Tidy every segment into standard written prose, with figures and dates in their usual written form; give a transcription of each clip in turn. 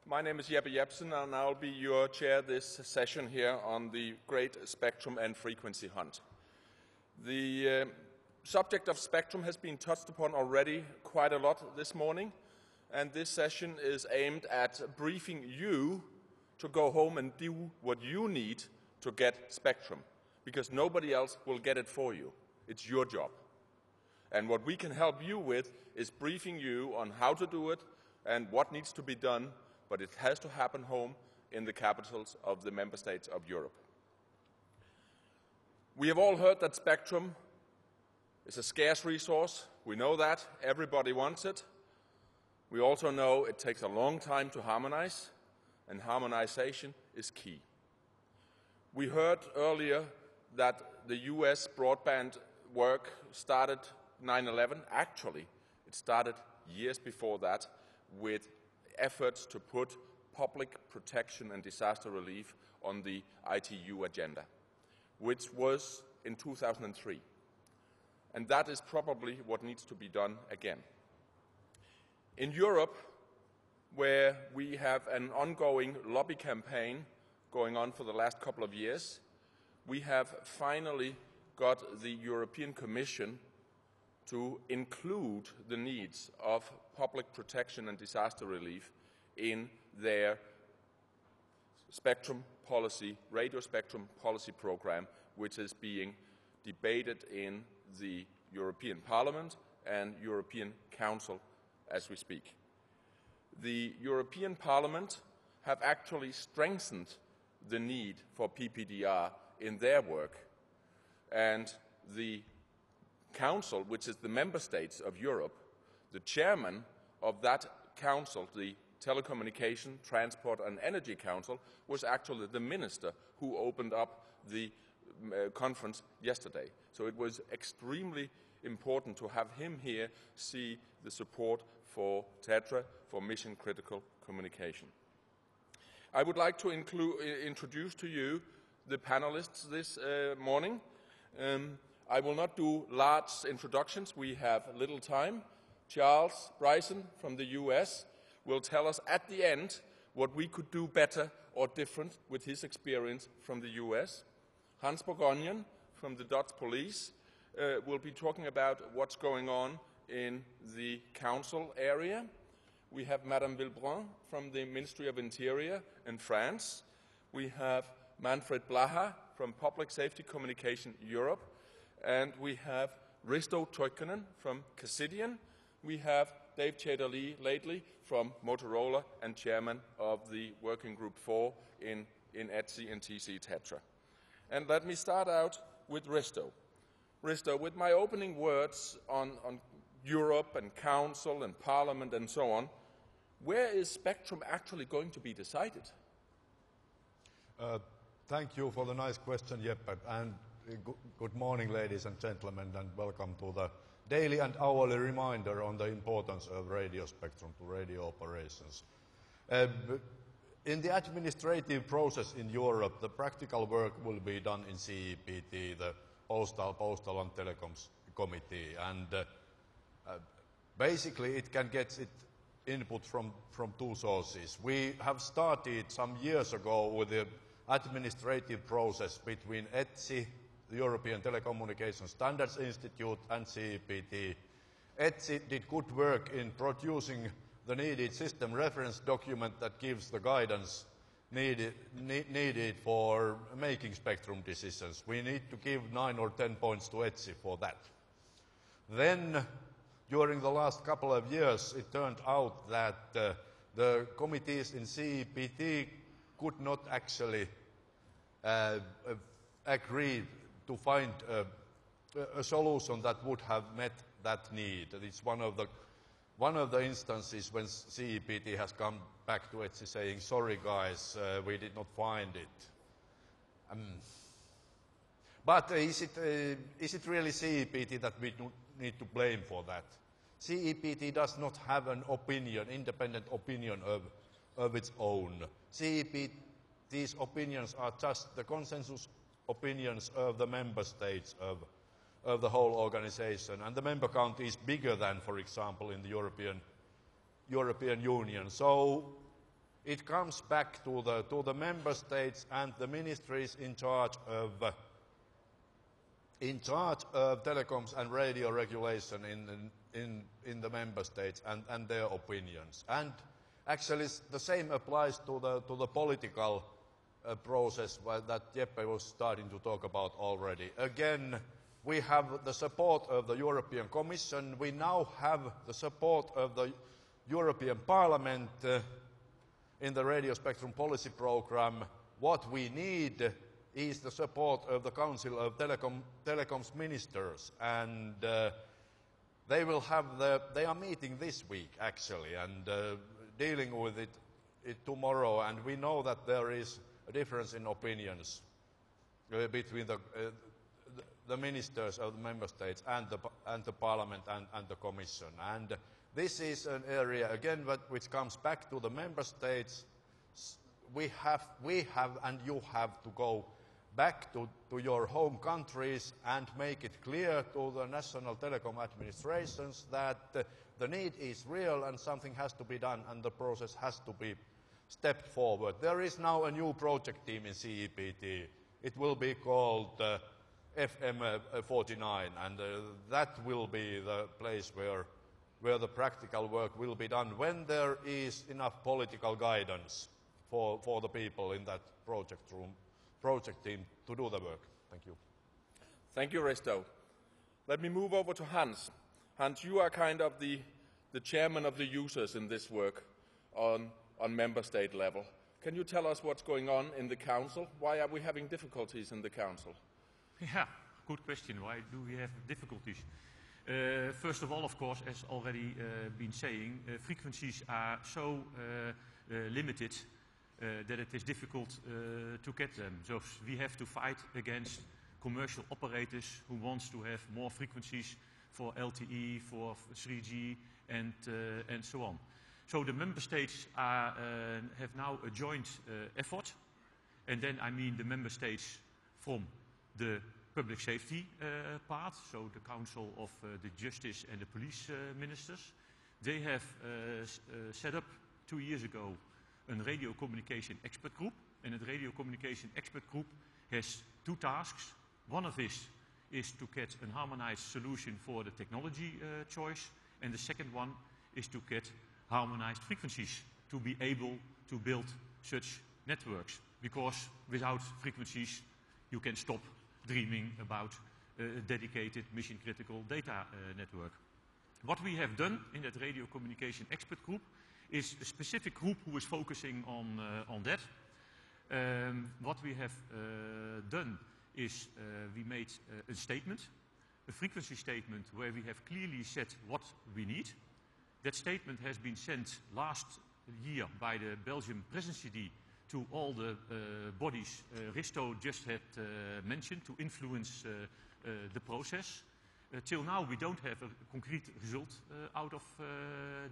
My name is Jeppe Jepsen, and I'll be your chair this session here on the great spectrum and frequency hunt. The subject of spectrum has been touched upon already quite a lot this morning, and this session is aimed at briefing you to go home and do what you need to get spectrum, because nobody else will get it for you. It's your job. And what we can help you with is briefing you on how to do it and what needs to be done, but it has to happen home in the capitals of the member states of Europe. We have all heard that spectrum is a scarce resource. We know that. Everybody wants it. We also know it takes a long time to harmonize, and harmonization is key. We heard earlier that the US broadband work started 9/11. Actually, it started years before that with efforts to put public protection and disaster relief on the ITU agenda, which was in 2003. And that is probably what needs to be done again. In Europe, where we have an ongoing lobby campaign going on for the last couple of years, we have finally got the European Commission to include the needs of public protection and disaster relief in their spectrum policy, radio spectrum policy program, which is being debated in the European Parliament and European Council as we speak. The European Parliament have actually strengthened the need for PPDR in their work, and the Council, which is the member states of Europe, the chairman of that council, the Telecommunication, Transport and Energy Council, was actually the minister who opened up the conference yesterday. So it was extremely important to have him here see the support for TETRA, for mission-critical communication. I would like to introduce to you the panelists this morning. I will not do large introductions. We have little time. Charles Bryson from the US will tell us at the end what we could do better or different with his experience from the US. Hans Borgonjen from the Dutch police will be talking about what's going on in the council area. We have Madame Villebrun from the Ministry of Interior in France. We have Manfred Blaha from Public Safety Communication Europe. And we have Risto Toikkonen from Cassidian. We have Dave Chedali lately from Motorola and chairman of the Working Group 4 in ETSI and TC Tetra. And let me start out with Risto. Risto, with my opening words on Europe and Council and Parliament and so on, where is spectrum actually going to be decided? Thank you for the nice question, Jeppe. And good morning, ladies and gentlemen, and welcome to the daily and hourly reminder on the importance of radio spectrum to radio operations. In the administrative process in Europe, the practical work will be done in CEPT, the Postal and Telecoms Committee, and basically it can get its input from two sources. We have started some years ago with the administrative process between ETSI, the European Telecommunication Standards Institute, and CEPT. ETSI did good work in producing the needed system reference document that gives the guidance needed for making spectrum decisions. We need to give 9 or 10 points to ETSI for that. Then, during the last couple of years, it turned out that the committees in CEPT could not actually agree to find a solution that would have met that need. It's one of the instances when CEPT has come back to ETSI saying, sorry guys, we did not find it. But is it really CEPT that we need to blame for that? CEPT does not have an opinion, independent opinion of its own. CEPT's opinions are just the consensus opinions of the member states of the whole organization, and the member count is bigger than, for example, in the European Union. So it comes back to the member states and the ministries in charge of telecoms and radio regulation in the member states and their opinions. And actually the same applies to the political process that Jeppe was starting to talk about already. Again, we have the support of the European Commission. We now have the support of the European Parliament in the radio spectrum policy program. What we need is the support of the Council of Telecoms Ministers, and they are meeting this week actually, and dealing with it tomorrow. And we know that there is a difference in opinions between the ministers of the member states and the Parliament and the Commission. And this is an area again which comes back to the member states. We have and you have to go back to your home countries and make it clear to the national telecom administrations that the need is real and something has to be done and the process has to be stepped forward. There is now a new project team in CEPT. It will be called FM49, and that will be the place where the practical work will be done when there is enough political guidance for the people in that project team to do the work. Thank you. Thank you, Risto. Let me move over to Hans. Hans, you are kind of the chairman of the users in this work on member state level. Can you tell us what's going on in the Council? Why are we having difficulties in the Council? Yeah, good question. Why do we have difficulties? First of all, of course, as already been saying, frequencies are so limited that it is difficult to get them. So we have to fight against commercial operators who wants to have more frequencies for LTE, for 3G, and so on. So the member states have now a joint effort, and then I mean the member states from the public safety part, so the Council of the Justice and the Police Ministers. They have set up 2 years ago a radio communication expert group, and the radio communication expert group has 2 tasks. One of this is to get a harmonized solution for the technology choice, and the second one is to get harmonized frequencies to be able to build such networks, because without frequencies you can stop dreaming about a dedicated mission-critical data network. What we have done in that radio communication expert group is a specific group who is focusing on that. What we have done is we made a statement, a frequency statement, where we have clearly said what we need. That statement has been sent last year by the Belgian presidency to all the bodies Risto just had mentioned to influence the process. Till now we don't have a concrete result out of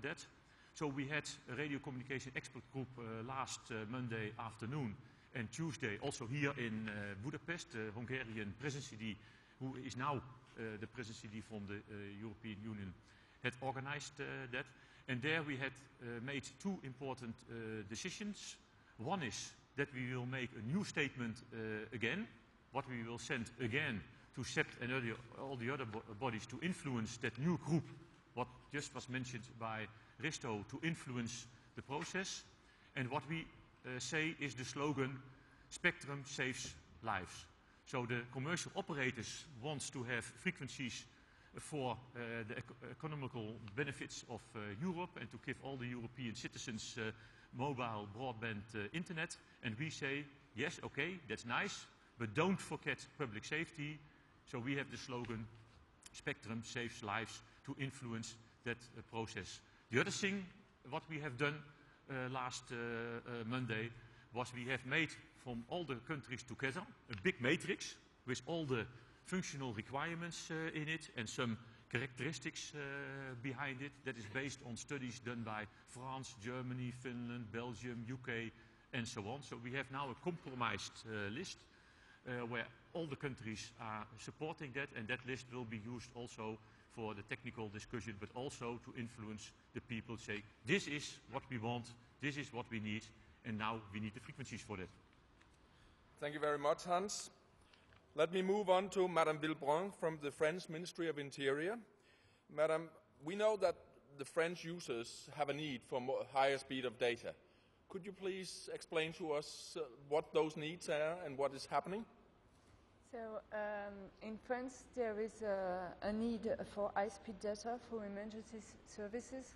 that. So we had a radio communication expert group last Monday afternoon and Tuesday also here in Budapest. The Hungarian presidency, who is now the presidency from the European Union, had organized that. And there we had made 2 important decisions. One is that we will make a new statement again, what we will send again to SEP and all the other bodies to influence that new group, what just was mentioned by Risto, to influence the process. And what we say is the slogan, Spectrum saves lives. So the commercial operators want to have frequencies for the economical benefits of Europe and to give all the European citizens mobile broadband internet. And we say, yes, okay, that's nice, but don't forget public safety. So we have the slogan, Spectrum saves lives, to influence that process. The other thing, what we have done last Monday, was we have made from all the countries together a big matrix with all the functional requirements in it and some characteristics behind it that is based on studies done by France, Germany, Finland, Belgium, UK, and so on. So we have now a compromised list where all the countries are supporting that, and that list will be used also for the technical discussion, but also to influence the people, say, this is what we want, this is what we need, and now we need the frequencies for that. Thank you very much, Hans. Let me move on to Madame Villebrun from the French Ministry of Interior. Madame, we know that the French users have a need for higher speed of data. Could you please explain to us what those needs are and what is happening? So in France there is a need for high-speed data for emergency services,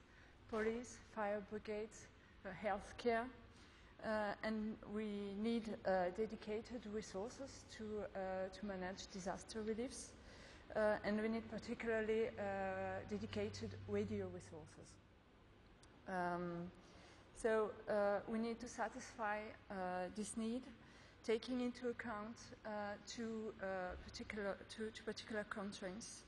police, fire brigades, healthcare, and we need dedicated resources to manage disaster reliefs, and we need particularly dedicated radio resources. So we need to satisfy this need, taking into account two particular constraints.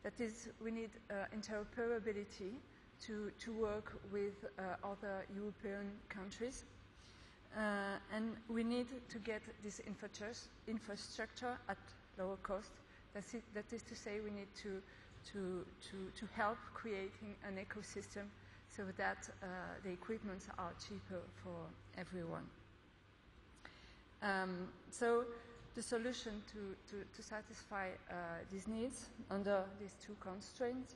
That is, we need interoperability to work with other European countries, and we need to get this infrastructure at lower cost. That is to say, we need to help creating an ecosystem so that the equipments are cheaper for everyone. So the solution to satisfy these needs under these two constraints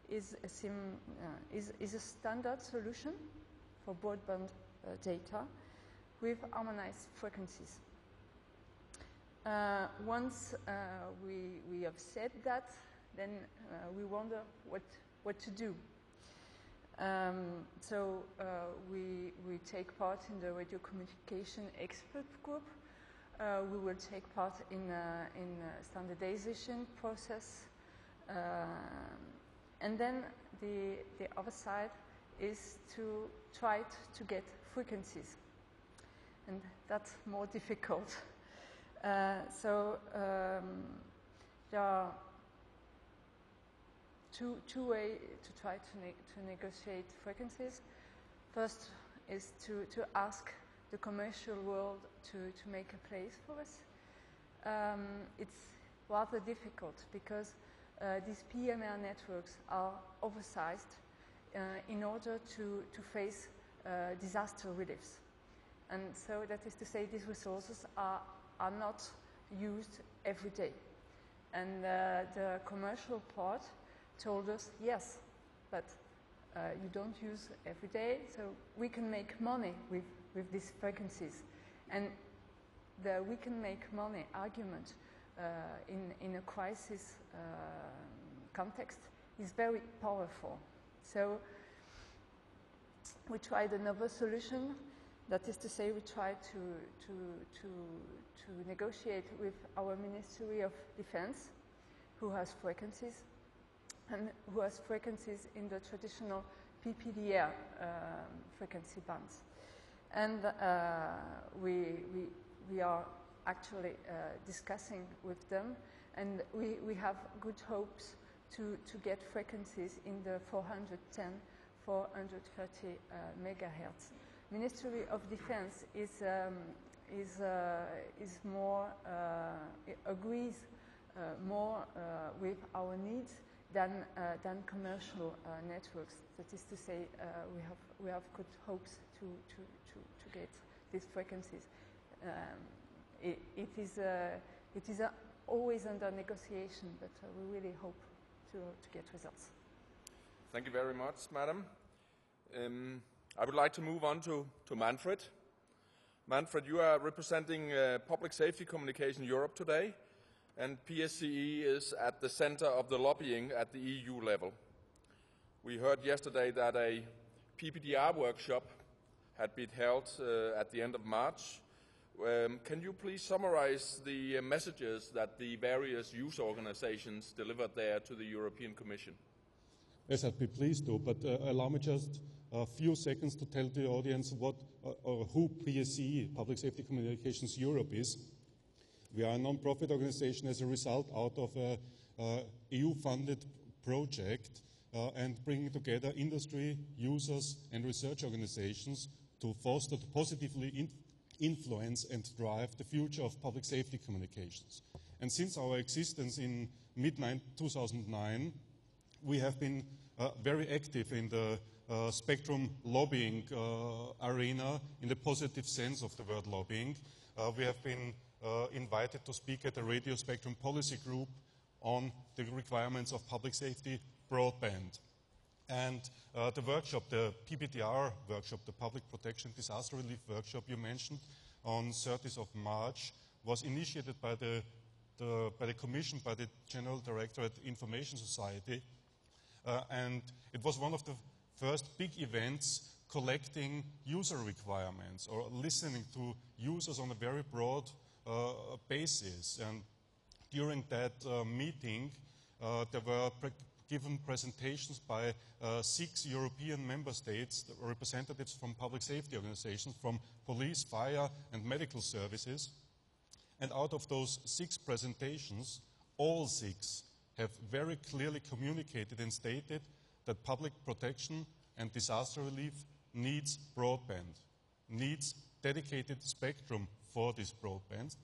is a standard solution for broadband data with harmonized frequencies. Once we have said that, then we wonder what to do. So we take part in the radio communication expert group. We will take part in a standardization process, and then the other side is to try to get frequencies, and that's more difficult. So there are two ways to try to negotiate frequencies. First is to ask the commercial world to make a place for us. It's rather difficult because these PMR networks are oversized in order to face disaster reliefs. And so that is to say, these resources are not used every day. And the commercial part told us, yes, but you don't use every day, so we can make money with these frequencies. And the we can make money argument in a crisis context is very powerful. So we tried another solution. That is to say, we tried to negotiate with our Ministry of Defense, who has frequencies, and who has frequencies in the traditional PPDR frequency bands. And we are actually discussing with them, and we have good hopes to get frequencies in the 410, 430 megahertz. Ministry of Defense more agrees more with our needs than commercial networks. That is to say, we have good hopes to get these frequencies. It is always under negotiation, but we really hope to get results. Thank you very much, Madam. I would like to move on to Manfred. Manfred, you are representing Public Safety Communication Europe today, and PSCE is at the center of the lobbying at the EU level. We heard yesterday that a PPDR workshop had been held at the end of March. Can you please summarize the messages that the various user organizations delivered there to the European Commission? Yes, I'd be pleased to, but allow me just a few seconds to tell the audience what or who PSCE, Public Safety Communications Europe, is. We are a non-profit organization as a result out of a EU-funded project and bringing together industry, users and research organizations to foster, to positively influence and drive the future of public safety communications. And since our existence in mid-2009, we have been very active in the spectrum lobbying arena, in the positive sense of the word lobbying. We have been invited to speak at the Radio Spectrum Policy Group on the requirements of public safety broadband. And the workshop, the PPDR workshop, the Public Protection Disaster Relief Workshop you mentioned on 30th of March, was initiated by the Commission, by the General Directorate Information Society. And it was one of the first big events collecting user requirements or listening to users on a very broad basis. And during that meeting, there were given presentations by 6 European member states, representatives from public safety organizations, from police, fire, and medical services. And out of those 6 presentations, all 6 have very clearly communicated and stated that public protection and disaster relief needs broadband, needs dedicated spectrum for this broadband,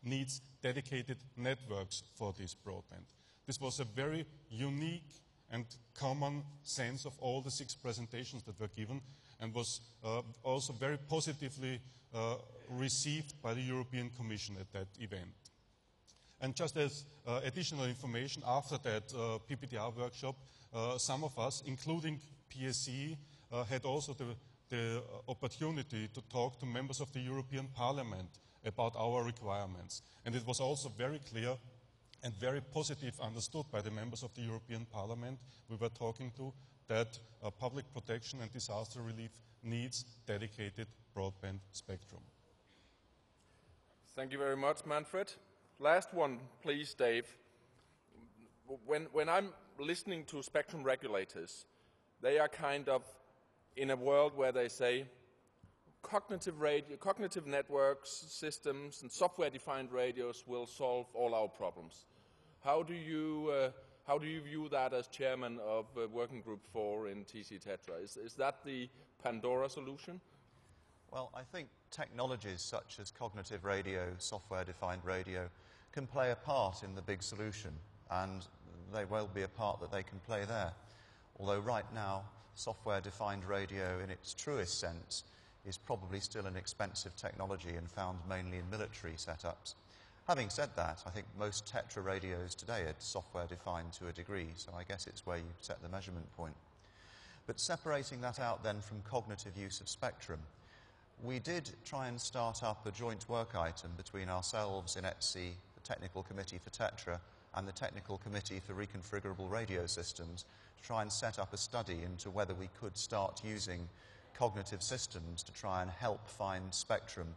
needs dedicated networks for this broadband. This was a very unique and common sense of all the 6 presentations that were given, and was also very positively received by the European Commission at that event. And just as additional information, after that PPDR workshop, some of us, including PSE, had also the opportunity to talk to members of the European Parliament about our requirements. And it was also very clear and very positive understood by the members of the European Parliament we were talking to that public protection and disaster relief needs dedicated broadband spectrum. Thank you very much, Manfred. Last one, please, Dave. When I'm listening to spectrum regulators, they are kind of in a world where they say cognitive networks, systems, and software-defined radios will solve all our problems. How do you view that as chairman of Working Group 4 in TC Tetra? Is that the Pandora solution? Well, I think technologies such as cognitive radio, software-defined radio, can play a part in the big solution, and they will be a part that they can play there. Although right now, software-defined radio in its truest sense is probably still an expensive technology and found mainly in military setups. Having said that, I think most Tetra radios today are software-defined to a degree, so I guess it's where you set the measurement point. But separating that out then from cognitive use of spectrum, we did try and start up a joint work item between ourselves in ETSI, the Technical Committee for Tetra, and the Technical Committee for Reconfigurable Radio Systems, to try and set up a study into whether we could start using cognitive systems to try and help find spectrum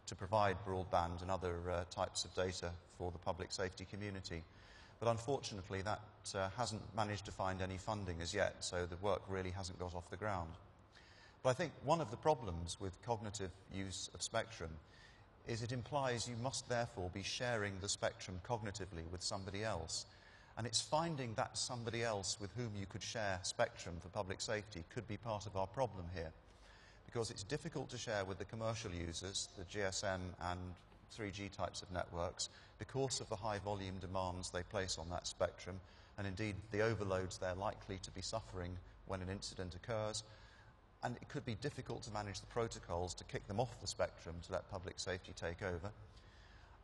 to provide broadband and other types of data for the public safety community. But unfortunately, that hasn't managed to find any funding as yet, so the work really hasn't got off the ground. But I think one of the problems with cognitive use of spectrum is it implies you must therefore be sharing the spectrum cognitively with somebody else. And it's finding that somebody else with whom you could share spectrum for public safety could be part of our problem here. Because it's difficult to share with the commercial users, the GSM and 3G types of networks, because of the high volume demands they place on that spectrum, and indeed the overloads they're likely to be suffering when an incident occurs. And it could be difficult to manage the protocols to kick them off the spectrum to let public safety take over.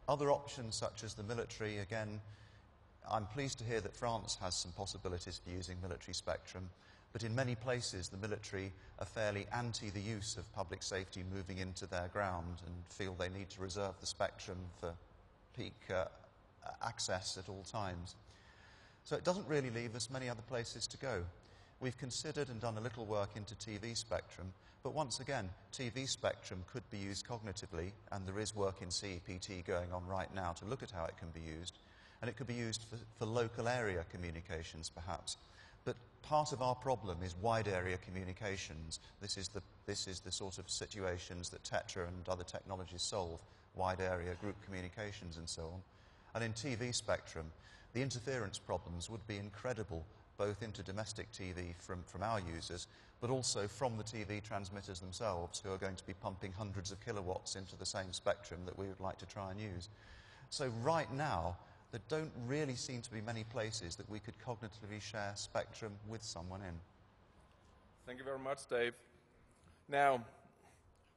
Other options, such as the military, again, I'm pleased to hear that France has some possibilities for using military spectrum, but in many places the military are fairly anti the use of public safety moving into their ground and feel they need to reserve the spectrum for peak access at all times. So it doesn't really leave us many other places to go. We've considered and done a little work into TV spectrum, but once again, TV spectrum could be used cognitively, and there is work in CEPT going on right now to look at how it can be used, and it could be used for local area communications perhaps. But part of our problem is wide area communications. This is the sort of situations that Tetra and other technologies solve, wide area group communications and so on. And in TV spectrum, the interference problems would be incredible, both into domestic TV from our users, but also from the TV transmitters themselves, who are going to be pumping hundreds of kilowatts into the same spectrum that we would like to try and use. So right now, there don't really seem to be many places that we could cognitively share spectrum with someone in. Thank you very much, Dave. Now,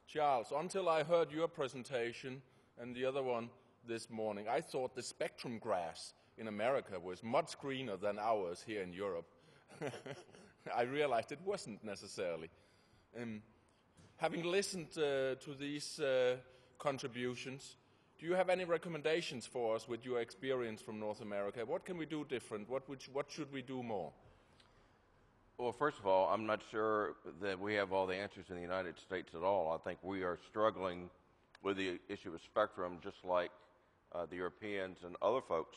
Charles, until I heard your presentation and the other one this morning, I thought the spectrum grass in America was much greener than ours here in Europe. I realized it wasn't necessarily. Having listened to these contributions, do you have any recommendations for us with your experience from North America? What can we do different? What should we do more? Well, first of all, I'm not sure that we have all the answers in the United States at all. I think we are struggling with the issue of spectrum just like the Europeans and other folks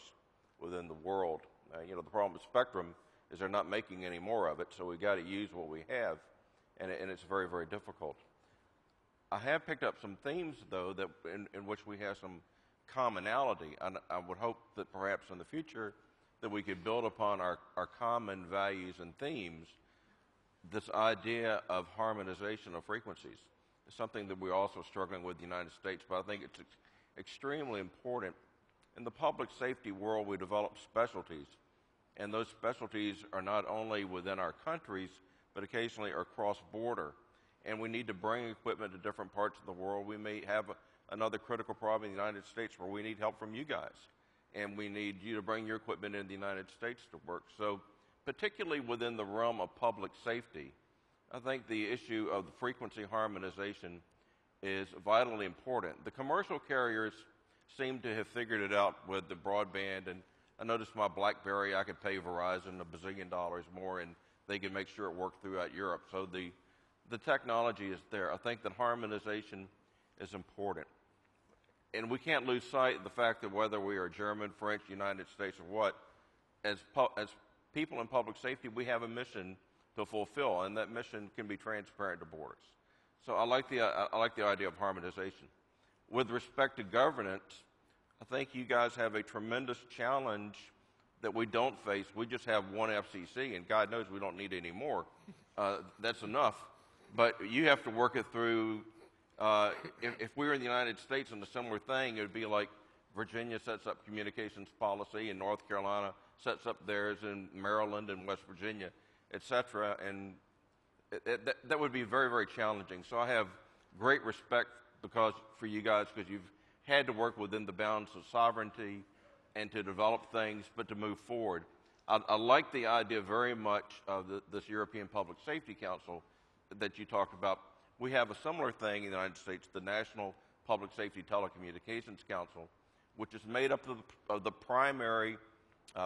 within the world. You know, the problem with spectrum is they're not making any more of it, so we've got to use what we have, and it's very, very difficult. I have picked up some themes, though, that in which we have some commonality, and I would hope that perhaps in the future that we could build upon our common values and themes. This idea of harmonization of frequencies is something that we're also struggling with in the United States, but I think it's extremely important. In the public safety world, we develop specialties, and those specialties are not only within our countries, but occasionally are cross-border. And we need to bring equipment to different parts of the world. We may have another critical problem in the United States where we need help from you guys, and we need you to bring your equipment in the United States to work. So particularly within the realm of public safety, I think the issue of the frequency harmonization is vitally important. The commercial carriers seem to have figured it out with the broadband, and I noticed my BlackBerry, I could pay Verizon $1 bazillion more, and they could make sure it worked throughout Europe. So the technology is there. I think that harmonization is important. And we can't lose sight of the fact that whether we are German, French, United States, or what, as people in public safety, we have a mission to fulfill, and that mission can be transparent to borders. So I like the idea of harmonization. With respect to governance, I think you guys have a tremendous challenge that we don't face. We just have one FCC, and God knows we don't need any more. That's enough. But you have to work it through. If we were in the United States and a similar thing, it would be like Virginia sets up communications policy, and North Carolina sets up theirs, and Maryland and West Virginia, et cetera. And that would be very, very challenging. So I have great respect for you guys, because you've had to work within the bounds of sovereignty and to develop things, but to move forward. I like the idea very much of this European Public Safety Council that you talked about. We have a similar thing in the United States, the National Public Safety Telecommunications Council, which is made up of the primary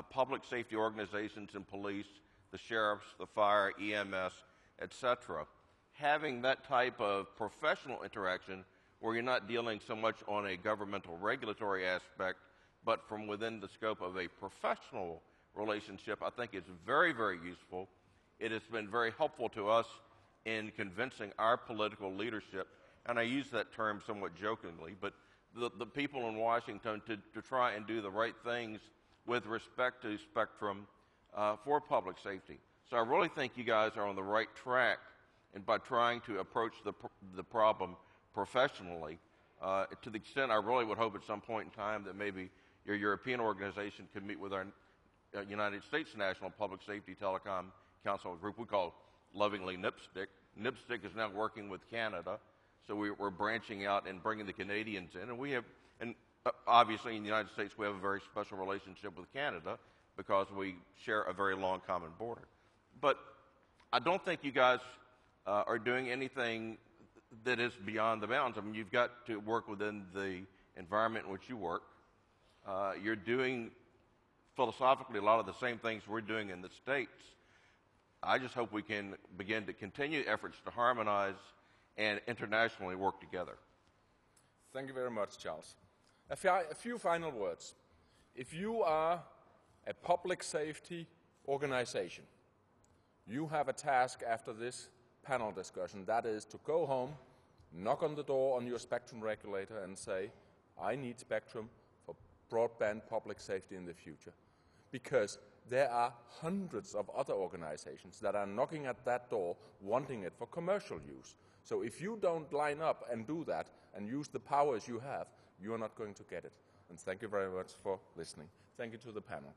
public safety organizations and police, the sheriffs, the fire, EMS, et cetera. Having that type of professional interaction where you're not dealing so much on a governmental regulatory aspect, but from within the scope of a professional relationship, I think is very, very useful. It has been very helpful to us in convincing our political leadership, and I use that term somewhat jokingly, but the people in Washington to try and do the right things with respect to spectrum for public safety. So I really think you guys are on the right track, and by trying to approach the problem professionally, to the extent I really would hope at some point in time that maybe your European organization could meet with our United States National Public Safety Telecom Council group we call lovingly NIPSTIC. NIPSTIC is now working with Canada, so we're branching out and bringing the Canadians in, and obviously in the United States we have a very special relationship with Canada because we share a very long common border. But I don't think you guys are doing anything that is beyond the bounds. I mean, you've got to work within the environment in which you work. You're doing philosophically a lot of the same things we're doing in the States. I just hope we can begin to continue efforts to harmonize and internationally work together. Thank you very much, Charles. A few final words. If you are a public safety organization, you have a task after this panel discussion. That is to go home, knock on the door on your spectrum regulator and say, I need spectrum for broadband public safety in the future. Because there are hundreds of other organizations that are knocking at that door wanting it for commercial use. So if you don't line up and do that and use the powers you have, you're not going to get it. And thank you very much for listening. Thank you to the panel.